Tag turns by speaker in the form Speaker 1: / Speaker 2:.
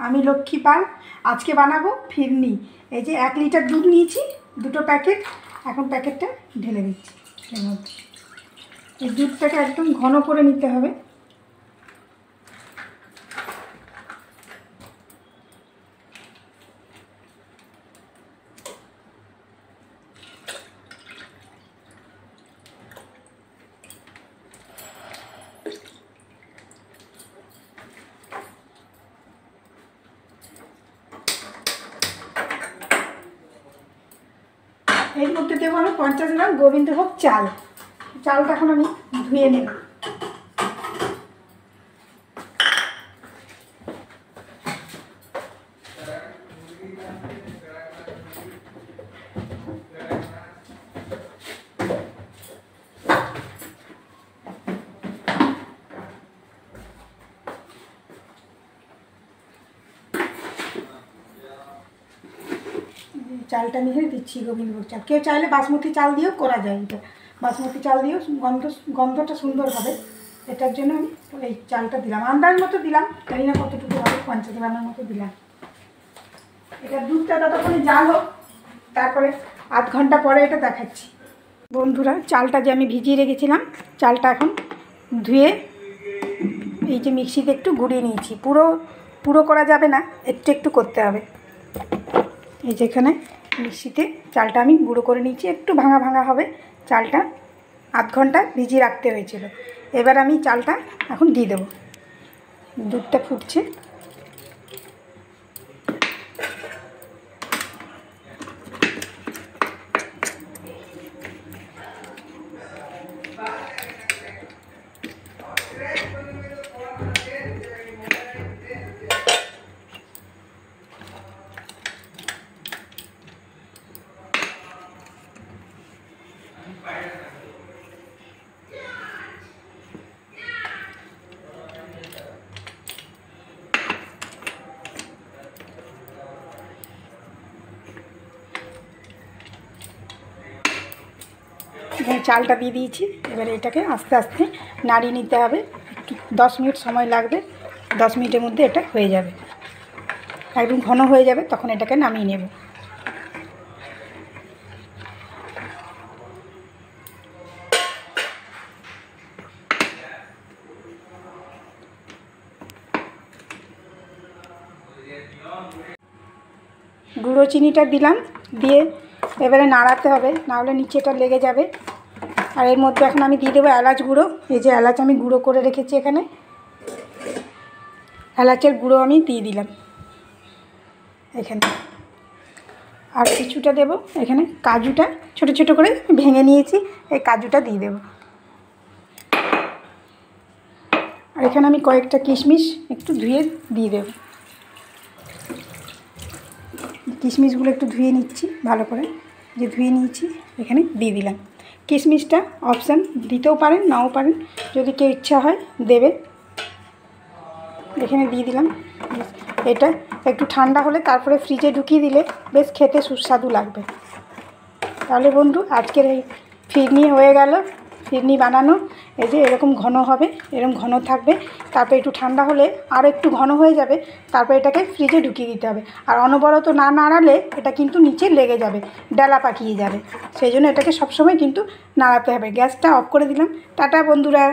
Speaker 1: আমি লক্ষ্মী পাল। আজকে বানাবো ফিরনি। এই যে 1 লিটার দুধ নিয়েছি, 2টো প্যাকেট। এখন প্যাকেটটা ঢেলে দিচ্ছি এর মধ্যে। এই দুধটাকে একদম ঘন করে নিতে হবে। এর মধ্যে দেবো আমি 50 গ্রাম গোবিন্দভোগ চাল। চালটা এখন আমি ধুয়ে নেব। চালটা মিশিয়ে দিচ্ছি গোবিন্দভোগ চাল। কেউ চাইলে বাসমতি চাল দিয়েও করা যায়। এটা বাসমতি চাল দিয়েও গন্ধটা সুন্দর হবে। এটার জন্য আমি এই চালটা দিলাম, আন্দাজ মতো দিলাম, জানি না কতটুকু হবে, 50 গ্রামের মতো দিলাম। এটা দুধটা ততক্ষণে জাল হোক, তারপরে আধ ঘন্টা পরে এটা দেখাচ্ছি। বন্ধুরা, চালটা যে আমি ভিজিয়ে রেখেছিলাম, চালটা এখন ধুয়ে এই যে মিক্সিতে একটু গুঁড়িয়ে নিয়েছি। পুরো করা যাবে না, একটু একটু করতে হবে। এই যেখানে মিক্সিতে চালটা আমি গুঁড়ো করে নিয়েছি, একটু ভাঙা ভাঙা হবে। চালটা আধ ঘন্টা ভিজিয়ে রাখতে হয়েছিল। এবার আমি চালটা এখন দিয়ে দেবো। দুধটা ফুটছে। চালটা দিয়ে দিয়েছি। এবারে এটাকে আস্তে আস্তে নাড়িয়ে নিতে হবে। একটু 10 মিনিট সময় লাগবে। 10 মিনিটের মধ্যে এটা হয়ে যাবে, একদম ঘন হয়ে যাবে। তখন এটাকে নামিয়ে নেব। গুঁড়ো চিনিটা দিলাম, দিয়ে এবারে নাড়াতে হবে, নাহলে নিচেটা লেগে যাবে। আর এর মধ্যে এখন আমি দিয়ে দেবো এলাচ গুঁড়ো। এই যে এলাচ আমি গুঁড়ো করে রেখেছি, এখানে এলাচের গুঁড়ো আমি দিয়ে দিলাম এখানে। আর কিছুটা দেব এখানে, কাজুটা ছোট ছোট করে ভেঙে নিয়েছি, এই কাজুটা দিয়ে দেব। আর এখানে আমি কয়েকটা কিশমিশ একটু ধুয়ে দিয়ে দেব। কিশমিশগুলো একটু ধুয়ে নিচ্ছি ভালো করে, যে ধুয়ে নিয়েছি এখানে দিয়ে দিলাম। কিশমিশটা অপশান, দিতেও পারেন নাও পারেন, যদি কেউ ইচ্ছা হয় দেবে। এখানে দিয়ে দিলাম। এটা একটু ঠান্ডা হলে তারপরে ফ্রিজে ঢুকিয়ে দিলে বেশ খেতে সুস্বাদু লাগবে। তাহলে বন্ধু, আজকের এই ফিরনি হয়ে গেল। ফিরনি বানানো এই যে এরকম ঘন হবে, এরকম ঘন থাকবে। তারপর একটু ঠান্ডা হলে আরও একটু ঘন হয়ে যাবে। তারপর এটাকে ফ্রিজে ঢুকিয়ে দিতে হবে। আর অনবরত না নাড়ালে এটা কিন্তু নিচে লেগে যাবে, ডালা পাকিয়ে যাবে। সেই জন্য এটাকে সবসময় কিন্তু নাড়াতে হবে। গ্যাসটা অফ করে দিলাম। টাটা বন্ধুরা।